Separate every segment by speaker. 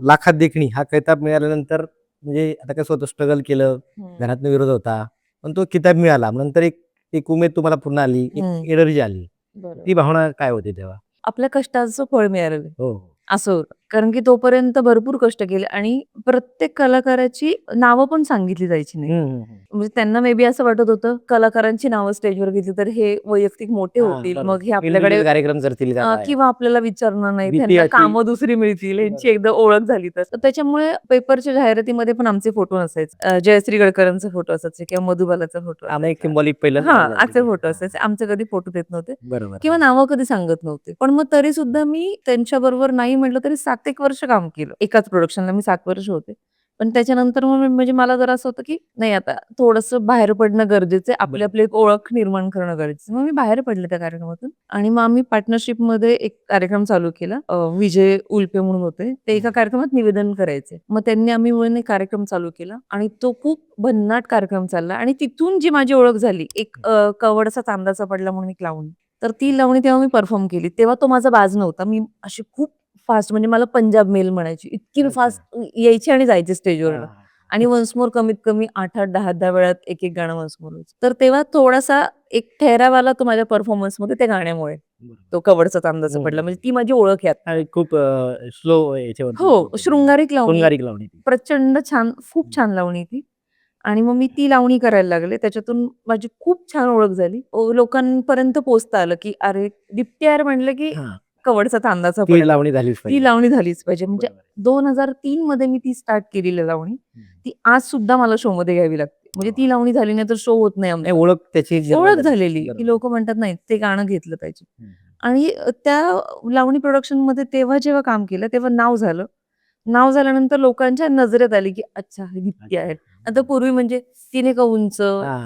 Speaker 1: लाखात देखणी हा किताब मिळाल्यानंतर म्हणजे आता कसं होतं, स्ट्रगल केलं, घरातनं विरोध होता, पण तो किताब मिळाला. नंतर एक उमेद तुम्हाला पुन्हा आली, एक एनर्जी आली. ती भावना काय होती तेव्हा?
Speaker 2: आपल्या कष्टाचं फळ मिळालं
Speaker 1: हो.
Speaker 2: असं होतं. कारण की तोपर्यंत भरपूर कष्ट केले आणि प्रत्येक कलाकाराची नावं पण सांगितली जायची नाही. म्हणजे त्यांना मे बी असं वाटत होतं, कलाकारांची नावं स्टेजवर घेतली तर हे वैयक्तिक मोठे होतील. मग हे आपल्याकडे
Speaker 1: कार्यक्रम करतील
Speaker 2: किंवा आपल्याला विचारणार नाही,
Speaker 1: भीती
Speaker 2: त्यांना
Speaker 1: अशी-
Speaker 2: कामं दुसरी मिळतील, यांची एकदा ओळख झाली तर. त्याच्यामुळे पेपरच्या जाहिरातीमध्ये पण आमचे फोटो नसायचे. जयश्री गडकरांचे फोटो असायचे किंवा मधुबालाचा फोटो
Speaker 1: एक सिंबॉलिक पहिलं
Speaker 2: असे फोटो असायचे. आमचे कधी फोटो देत नव्हते
Speaker 1: बरोबर
Speaker 2: किंवा नावं कधी सांगत नव्हते. पण मग तरी सुद्धा मी त्यांच्याबरोबर नाही म्हटलं तरी 7 वर्ष काम केलं. एकाच प्रोडक्शनला मी 7 वर्ष होते. पण त्याच्यानंतर मग म्हणजे मला जरा असं होतं, की नाही आता थोडंसं बाहेर पडणं गरजेचं आहे. आपली एक ओळख निर्माण करणं गरजेचं आहे. मग मी बाहेर पडले त्या कार्यक्रमातून आणि मग आम्ही पार्टनरशिपमध्ये एक कार्यक्रम चालू केला. विजय उल्पे म्हणून होते. ते एका कार्यक्रमात निवेदन करायचे. मग त्यांनी आम्ही मिळून एक कार्यक्रम चालू केला आणि तो खूप भन्नाट कार्यक्रम चालला आणि तिथून जी माझी ओळख झाली, एक कवडचा चांदाचा पडला म्हणून एक लावणी. तर ती लावणी तेव्हा मी परफॉर्म केली. तेव्हा तो माझा बाज नव्हता. मी अशी खूप फास्ट म्हणजे मला पंजाब मेल म्हणायची. इतकी फास्ट यायची आणि जायची स्टेजवर. आणि वन्स मोर कमीत कमी 8-8, 10-10 वेळात एक गाणं वन्स मोर व्हायचं. तर तेव्हा थोडासा एक ठहराव आला तो माझ्या परफॉर्मन्समध्ये त्या गाण्यामुळे. तो कवडचा चांदाचा पडला म्हणजे ती माझी ओळख आहे.
Speaker 1: खूप स्लो याच्यावर
Speaker 2: हो, शृंगारिक
Speaker 1: शृंगारिक लावणी.
Speaker 2: प्रचंड छान, खूप छान लावणी ती. आणि मग मी ती लावणी करायला लागले. त्याच्यातून माझी खूप छान ओळख झाली. लोकांपर्यंत पोहोचता आलं, की अरे दीप्ती यार म्हणलं, की कवडचा चांदाचा
Speaker 1: ती
Speaker 2: पडला.
Speaker 1: लावणी झालीच
Speaker 2: ती
Speaker 1: पाहिजे.
Speaker 2: लावणी झालीच पाहिजे. म्हणजे 2003 मध्ये मी ती स्टार्ट केलेली लावणी. ती आज सुद्धा मला शोमध्ये घ्यावी लागते. म्हणजे ती लावणी झाली नाही तर शो होत नाही आमचा.
Speaker 1: ओळख त्याची
Speaker 2: ओळख झालेली, की लोकं म्हणतात नाही ते गाणं घेतलं पाहिजे. आणि त्या लावणी प्रोडक्शनमध्ये तेव्हा जेव्हा काम केलं तेव्हा नाव झालं. नाव झाल्यानंतर लोकांच्या नजरेत आली, की अच्छा ही दीप्ती आहे. आता पूर्वी म्हणजे तिने का उंच,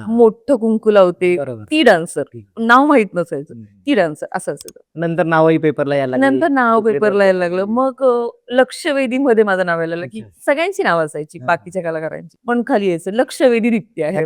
Speaker 2: मोठं कुंकू लावते, ती डान्सर. नाव माहित नसायचं. ती डान्सर असं असायचं.
Speaker 1: नंतर नावही पेपरला यायला लागली.
Speaker 2: नंतर नाव पेपरला यायला लागलं. मग लक्षवेधीमध्ये माझं नाव यायला लागलं, की सगळ्यांची नावं असायची बाकीच्या कलाकारांची. पण खाली यायचं लक्षवेधी दीप्ती आहे.